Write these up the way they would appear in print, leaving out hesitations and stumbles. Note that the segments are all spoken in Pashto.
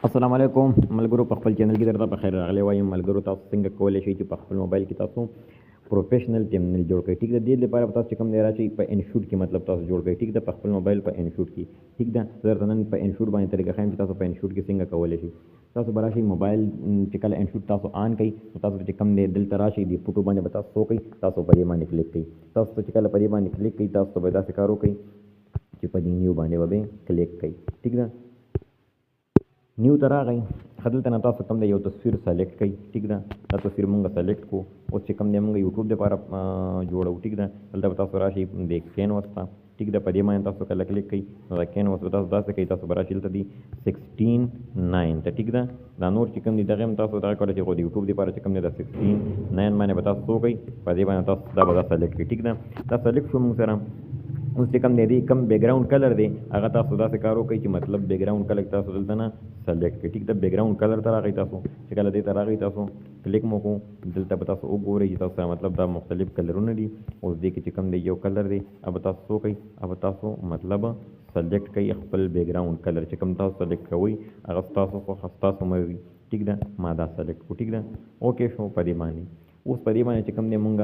السلام علیکم ملګرو په خپل چینل کې درته په خیر راغلی وایم. ملګرو تاسو څنګه کولی شئ چې په خپل موبایل کې تاسو پروفیشنل تمنیل جوړ کړئ. ټیک ده، دې لپاره به تاسو چې کوم دی راشئ په انشوټ کې مطلب تاسو جوړ کړئ. ټیک ده، په خپل موبایل په انشوټ کې. ټیک ده، زه درته نن په انشوټ باندې طریقه ښیم چې تاسو په انشوټ کې څنګه کولی شئ. تاسو به راشئ موبایل چې کله انشوټ تاسو آن کړئ نو تاسو چې کوم دی دلته راشئ د فوټو باندې به تاسو څه وکړئ، تاسو په دې باندې کلیک کړئ. تاسو چې کله په دې باندې کلیک کړئ تاسو ته به داسې کار وکړئ چې په دې نیو باندې به کلیک کړئ. ټیک ده، نیو ته راغی، دلته نه تاسو کوم دی یو تصویر سلیکټ کړئ. ټیک ده، دا تصویر مونږ سلیکټ کړو. اوس چې کوم دی مونږ یوټیوب دپاره جوړو. ټیک ده، دلته به تاسو راشئ د کینوس ته. ټیک ده، په دې باندې تاسو کله کلیک کړئ نو دا کینوس به تاسو داسې کوئ، تاسو به راشئ دلته دی 16:9 ته. ټیک ده، دا نور چې کوم دي دغه هم تاسو دغه کولی شئ، خو د یوټیوب دپاره چې کوم دی دا 16:9 باندې به تاسو څه وکئ، په دې باندې تاسو دا به دا سلیکټ کړئ. ټیک ده، دا سلیکټ شو مونږ سره. اوس چې کوم دی کوم بیکګراوند کلر دی هغه تاسو داسې کار وکړئ چې مطلب بیکګراوند کلر تاسو دلته نه سلیکټ کړئ. ټیک ده، بیکګراوند کلر ته راغئ، تاسو چې کله دې ته راغئ تاسو کلیک مو کړو، دلته به تاسو وګورئ چې تاسو سره مطلب دا مختلف کلرونه دي. اوس دې کې چې کوم دی یو کلر دی هغه به تاسو څه وکئ، هغه به تاسو مطلب سلیکټ کړئ خپل بیکګراوند کلر چې کوم تاسو سلیکټ کوئ هغه ستاسو خوښ ستاسو مه وي. ټیک ده، ما دا سلیکټ کړو. ټیک ده، اوکې شو په دې باندې. اوس په دې باندې چې کوم دی مونږ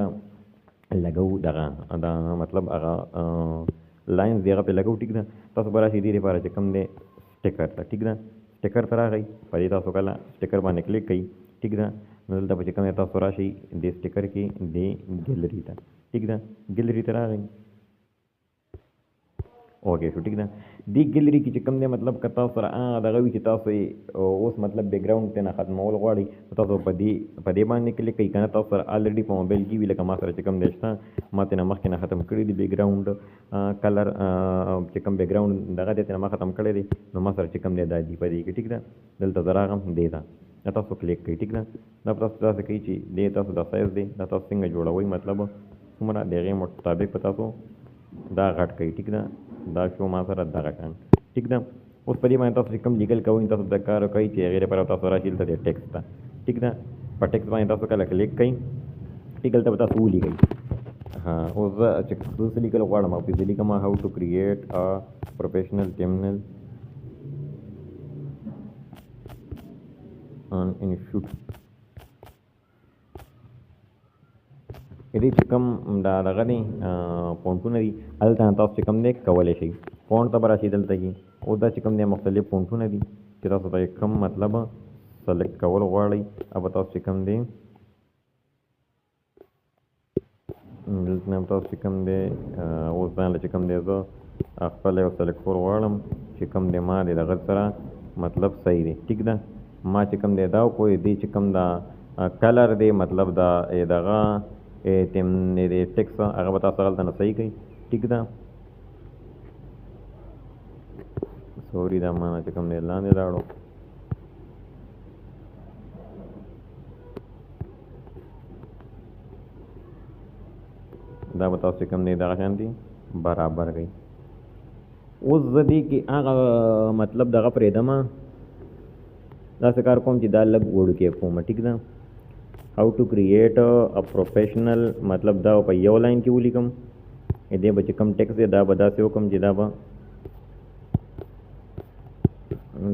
لګو دغه دا مطلب هغه لاینز دی هغه پې لګو. ټیک ده، تاسو به راشئ دې لپاره چې کوم دی سټیکر ته. ټیک ده، سټیکر ته راغئ، په دې تاسو کله سټیکر باندې کلیک کوئ. ټیک ده، نو دلته به چې کوم دی تاسو راشئ دې سټیکر کې د ګیلري ته. ټیک ده، ګیلري ته راغئ، اوکې شو. ټیک ده، دې ګیلري کې چې کوم دی مطلب که تاسو سره هغه دغه وي چې تاسو یې اوس مطلب بیکګراوند ترې نه ختمول غواړئ نو تاسو په دې باندې کلیک کوئ. که نه تاسو سره الریډي په موبایل کې وي، لکه ما سره چې کوم دی شته، ما ترې نه مخکې نه ختم کړي دي بیکګراوند کلر چې کوم بیکګراوند دغه دی ترې نه ما ختم کړی دی نو ما سره چې کوم دی دا دي په دې کې. ټیک ده، دلته زه راغلم دې ته، دا تاسو کلیک کوئ. ټیک ده، دا تاسو داسې کوئ چې دې تاسو دا سایز دی دا تاسو څنګه جوړوئ، مطلب څومره د هغې مطابق به تاسو دا غټ کوئ. ټیک ده، دا شو ما سره دغه شان. ټیک ده، اوس په دې باندې تاسو چې کوم لیکل کوئ تاسو دا کار کوئ چې هغې لپاره تاسو راشئ دلته د ټیکسټ ته. ټیک ده، په ټیکسټ باندې تاسو کله کلیک کوئ، ټیک دلته به تاسو ولیکئ. اوس زه چې څه لیکل غواړم او پې زه لیکم هاو ټو کریټ ا پروفیشنل تمنیل ان انشوټ. دې چې کوم دا دغه دی فونټونه دي هلته نه تاسو چې کوم دی کولی شئ. فونټ ته به راشئ دلته کې. اوس دا چې کوم دی مختلف فونټونه دي چې تاسو ته یې کوم مطلب سلیکټ کول غواړئ هغه به تاسو چې کوم دی دلته نه تاسو چې کوم دی اوس ځان له چې کوم دی زه خپله یو سلیکټ کول غواړم چې کوم دی ما د دغه سره مطلب صحیح دی. ټیک ده، ما چې کوم دی دا وکړو دې چې کوم دا کلر دی مطلب دا دغه د ټیکس هغه به تاسو هلته نه صحیح کوئ. ټیک ده، سوري دا ما چې کوم دی لاندې لاړو. دا به تاسو چې کوم دی دغه شانتي برابر کوئ. اوس زه دې کې هغه مطلب دغه پرېږدمه، داسې کار کوم چې دا لږ وړوکی کوم. ټیک ده، هاو ټو کریټ ا پروفیشنل مطلب دا په یو لاین کې ولیکم. دې به چې کوم ټیکس دی دا به داسې وکړم چې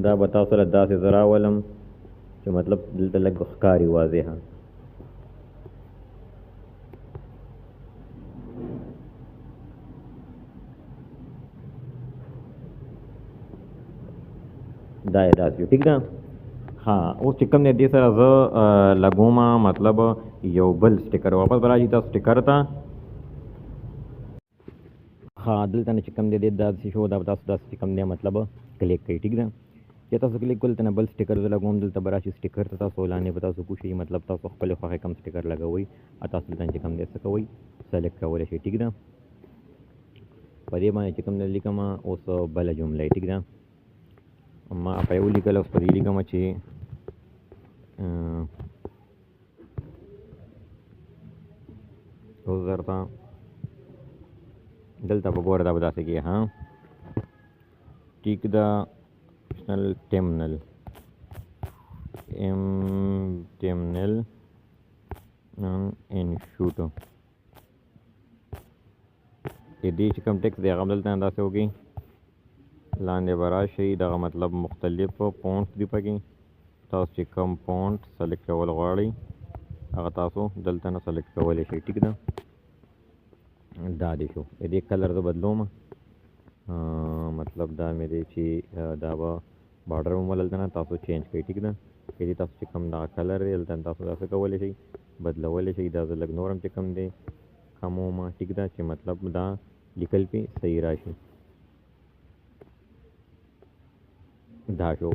دا به تاسو سره داسې زه راولم چې مطلب دلته لږ ښکاري واضحه. دا یې داسې وي. ټیک ده، اوس چې کوم دی دې سره زه لګوم مطلب یو بل سټیکر. واپس به راشئ تاسو سټیکر ته. دلته نه چې کوم دی داسې شو دا به تاسو داسې چې کوم دی مطلب کلیک کوئ. ټیک ده، چې تاسو کلیک کړل دلته نه بل سټیکر زه لګوم. دلته به راشئ سټیکر ته، تاسو لاندې به تاسو کوشئ مطلب تاسو خپلې خوښې کوم سټیکر لګوئ او تاسو دلته چې کوم دی څه کوئ سلیکټ کولی شئ. ټیک ده، په دې باندې چې کوم دی لیکم اوس بله جمله. ټیک ده، ما په یو لیکل اوس په دې لیکم چې اوس درته دلته به ګوره دا به داسې کېږي. ټیک ده، پروفیشنل تمنیل انشوټ. دې چې کوم ټیکس دی هغه هم دلته داسې وکړئ. لاندې به راشئ دغه مطلب مختلف فونټ دي پکې تاسو چې کوم فونټ سلیکټ کول غواړئ هغه تاسو دلته نه سلیکټ کولی شئ ټیک ده دا دې شو د دې کلر زه بدلوم مطلب دا مې دی چې دا به بارډر هم دلته نه تاسو چینج کړئ ټیک ده که دې تاسو چې کوم دغه کلر دی دلته تاسو داسې کولی شئ بدلولی شئ دا زه لږ نور هم چې کوم دی کموم ټیک ده چې مطلب دا لیکل پې صحیح راشي دا شو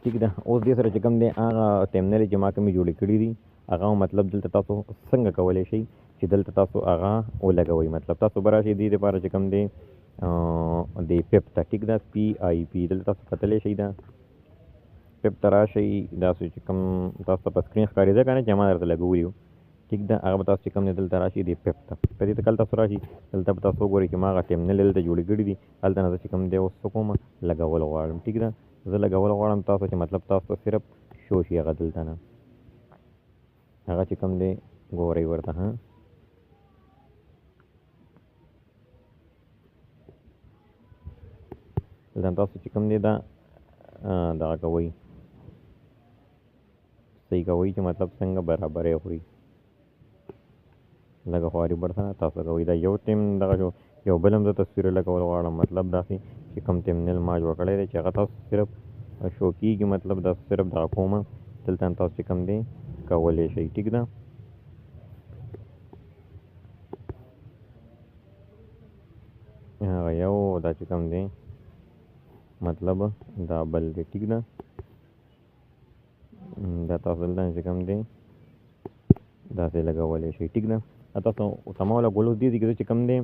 ټیک ده اوس دې سره چې کوم دی هغه تیمنل چې ما کومې جوړې کړي دي هغه مطلب دلته تاسو څنګه کولی شئ چې دلته تاسو هغه ولګوئ مطلب تاسو به راشئ دې دپاره چې کوم دی د پیپ ته ټیک ده PIP دلته تاسو کتلی شئ دا پیپ ته راشئ داسې چې کوم تاسو ته په سکرین ښکارېده که نه چې ما درته لګولي وو ټیک ده هغه به تاسو چې کوم دی دلته راشئ د پیپ ته په دې ته کله تاسو راشئ دلته به تاسو وګورئ چې ما هغه ټیمنل دلته جوړې کړي دي هلته نه زه چې کوم دی اوس څه کوم لګول غواړم ټیک ده زه لګول غواړم تاسو چې مطلب تاسو ته صرف شو شي هغه دلته نه هغه چې کوم دی ګورئ ورته ها دلته تاسو چې کوم دی دا دغه کوئ صحیح کوئ چې مطلب څنګه برابرې خوري لږه خواري ورته تاسو کوئ دا یو ټیم دغه شو یو بل هم زه تصویر لګول غواړم مطلب داسې چې کوم تیمنل ما جوړ کړی دی چې هغه تاسو صرف شو کېږي مطلب دا صرف دغه کومه دلته تاسو چې کوم دی کولی شئ ټیک ده هغه یو دا چې کوم دی مطلب دا بل دی ټیک ده دا تاسو دلته چې کوم دی داسې لګولی شئ ټیک ده تاسو سما ولګولو دې دي چې کوم دی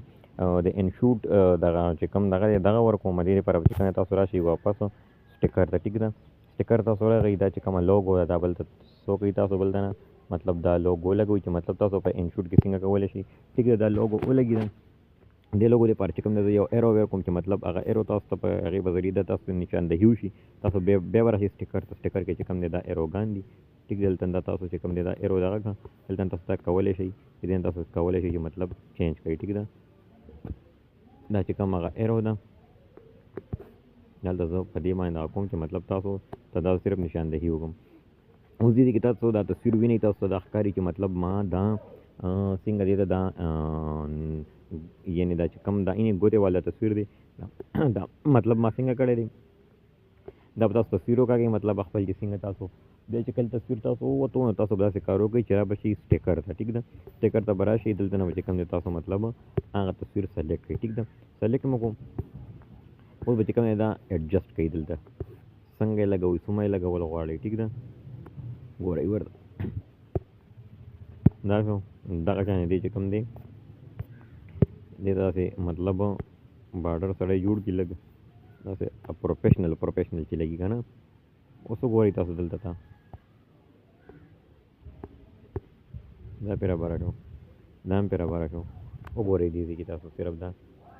د انشوټ دغه چې کوم دغه دی دغه ورکوم دې لپاره چې کوم تاسو راشئ واپس سټیکر ته ټیک ده سټیکر تاسو راغئ دا چې کومه لوګو ده دا بل ته څو کوئ تاسو بل ته نه مطلب دا لوګو لګوئ چې مطلب تاسو په انشوټ کې څنګه کولی شئ ټیک ده دا لوګو ولګي ده دې لوګو لپاره چې کوم دی یو ایرو ورکوم چې مطلب هغه ایرو تاسو ته په هغې په ذریعه ده تاسو نشاندهي وشي تاسو بیا به راشئ سټیکر ته سټیکر کې چې کوم دی دا ایروګان دي ټیک دی دلته دا تاسو چې کوم دی دا ایرو دغه کړه دلته تاسو ته کولی شئ چې دې تاسو کولی شئ چې مطلب چینج کړئ ټیک ده دا چې کوم هغه ایرو ده دلته زه په دې باندې دغه کوم چې مطلب تاسو ته دا صرف نشاندهي وکړم اوس دې کې تاسو دا تصویر وینئ تاسو ته دا ښکاري چې مطلب ما دا څنګه دی دا یعنې دا چې کوم دا اینې ګوتې والا تصویر دی دا مطلب ما څنګه کړی دی دا به تاسو تصویر وکاږئ مطلب خپل چې څنګه تاسو بیا چې کله تصویر تاسو ووتو نو تاسو به داسې کار وکړئ چې را به شي سټیکر ته ټیک ده سټیکر ته به راشئ دلته نه به چې کوم دی تاسو مطلب هغه تصویر سلیکټ کړئ ټیک ده سلیکټ مو کوم اوس به چې کوم دی دا ایډجسټ کړئ دلته څنګه یې لګوئ څومره یې لګول غواړئ ټیک ده ګورئ ورته دا شو دغه شان دی چې کوم دی دې داسې مطلب بارډر سړی جوړ کړي لږ داسې پروفیشنل چې لګي که نه اوس وګورئ تاسو دلته ته دا پرې راباره شو دا هم پرې راباره شو وګورئ دې کې تاسو صرف دا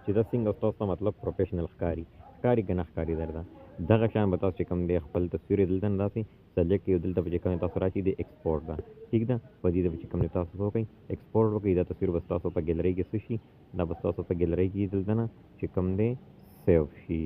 چې دا څنګه ستاسو ته مطلب پروفیشنل ښکاري که نه ښکاري درته دغه شان به تاسو چې کوم دی خپل تصویر یې دلته نه داسې سلیکټ کړئ دلته به چې کوم تاسو راشي د ایکسپورټ ده ټیک ده په دې به چې کوم دی تاسو څه وکړئ ایکسپورټ وکړئ دا تصویر به ستاسو په ګیلرۍ کې څه شي دا به ستاسو په ګیلرۍ کې دلته نه چې کوم دی سیو شي